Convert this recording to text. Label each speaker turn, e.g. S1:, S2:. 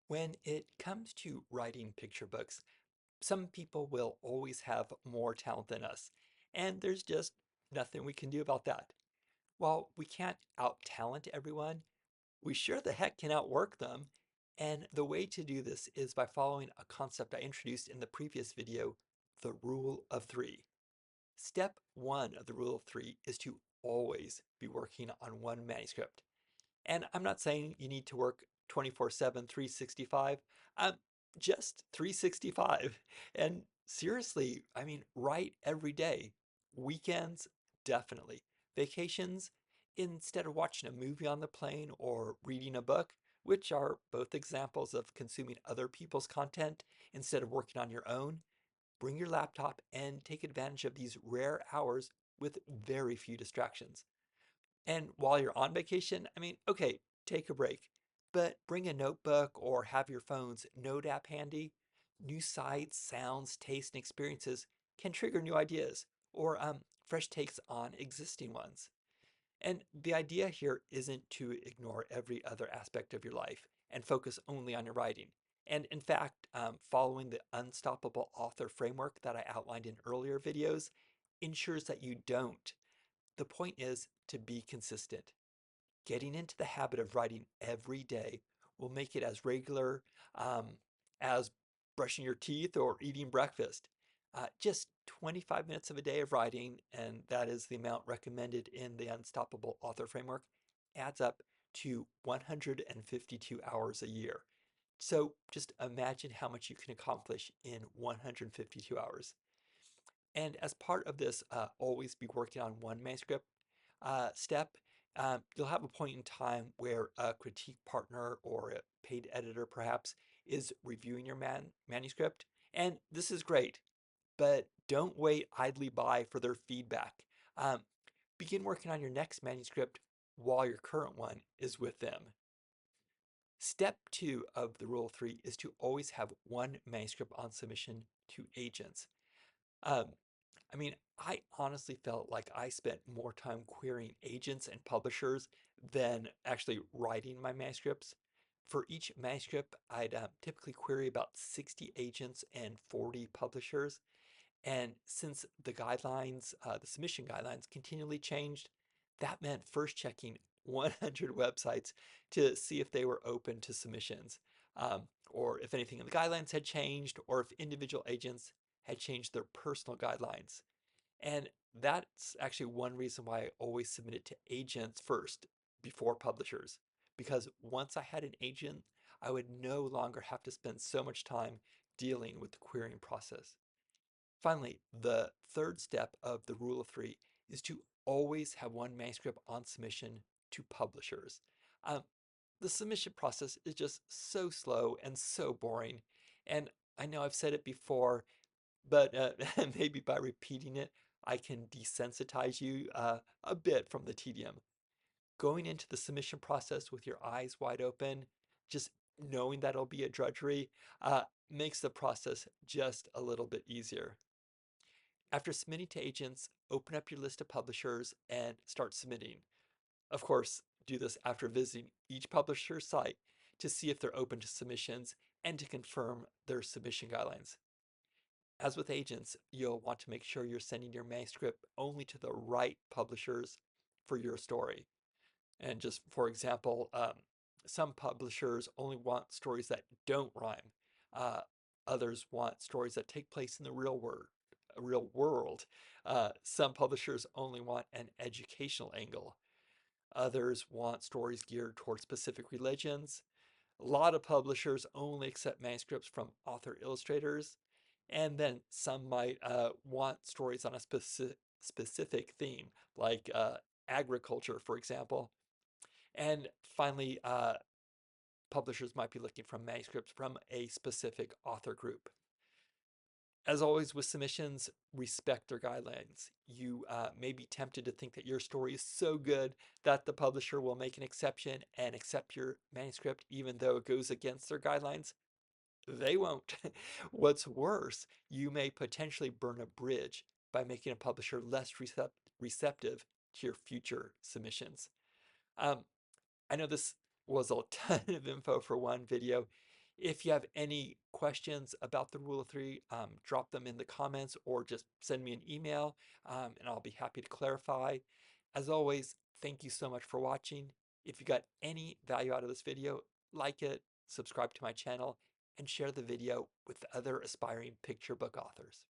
S1: When it comes to writing picture books, some people will always have more talent than us, and there's just nothing we can do about that. While we can't out-talent everyone, we sure the heck can outwork them, and the way to do this is by following a concept I introduced in the previous video, the rule of three. Step one of the rule of three is to always be working on one manuscript. And I'm not saying you need to work 24/7, 365. Um, just 365. And seriously, I mean, write every day. Weekends, definitely. Vacations, instead of watching a movie on the plane or reading a book, which are both examples of consuming other people's content instead of working on your own, bring your laptop and take advantage of these rare hours with very few distractions. And while you're on vacation, I mean, okay, take a break, but bring a notebook or have your phone's note app handy. New sights, sounds, tastes, and experiences can trigger new ideas or fresh takes on existing ones. And the idea here isn't to ignore every other aspect of your life and focus only on your writing. And in fact, following the unstoppable author framework that I outlined in earlier videos ensures that you don't. The point is to be consistent. Getting into the habit of writing every day will make it as regular as brushing your teeth or eating breakfast. Just 25 minutes of a day of writing, and that is the amount recommended in the Unstoppable Author Framework, adds up to 152 hours a year. So just imagine how much you can accomplish in 152 hours. And as part of this, always be working on one manuscript step, you'll have a point in time where a critique partner or a paid editor perhaps is reviewing your manuscript. And this is great, but don't wait idly by for their feedback. Um, Begin working on your next manuscript while your current one is with them. Step two of the rule of three is to always have one manuscript on submission to agents. Um, I mean, I honestly felt like I spent more time querying agents and publishers than actually writing my manuscripts. For each manuscript, I'd typically query about 60 agents and 40 publishers. And since the submission guidelines continually changed, that meant first checking 100 websites to see if they were open to submissions, or if anything in the guidelines had changed, or if individual agents had changed their personal guidelines. And that's actually one reason why I always submit it to agents first before publishers. Because once I had an agent, I would no longer have to spend so much time dealing with the querying process. Finally, the third step of the rule of three is to always have one manuscript on submission to publishers. Um, the submission process is just so slow and so boring. And I know I've said it before, but maybe by repeating it, I can desensitize you a bit from the tedium. Going into the submission process with your eyes wide open, just knowing that it'll be a drudgery, makes the process just a little bit easier. After submitting to agents, open up your list of publishers and start submitting. Of course, do this after visiting each publisher's site to see if they're open to submissions and to confirm their submission guidelines. As with agents, you'll want to make sure you're sending your manuscript only to the right publishers for your story. And just for example, some publishers only want stories that don't rhyme. Uh, Others want stories that take place in the real world. Some publishers only want an educational angle. Others want stories geared towards specific religions. A lot of publishers only accept manuscripts from author illustrators. And then some might want stories on a specific theme, like agriculture, for example. And finally, publishers might be looking for manuscripts from a specific author group. As always with submissions, respect their guidelines. You may be tempted to think that your story is so good that the publisher will make an exception and accept your manuscript even though it goes against their guidelines. They won't. What's worse, you may potentially burn a bridge by making a publisher less receptive to your future submissions. Um, I know this was a ton of info for one video. If you have any questions about the rule of three, drop them in the comments or just send me an email, and I'll be happy to clarify. As always, thank you so much for watching. If you got any value out of this video, like it, subscribe to my channel, and share the video with other aspiring picture book authors.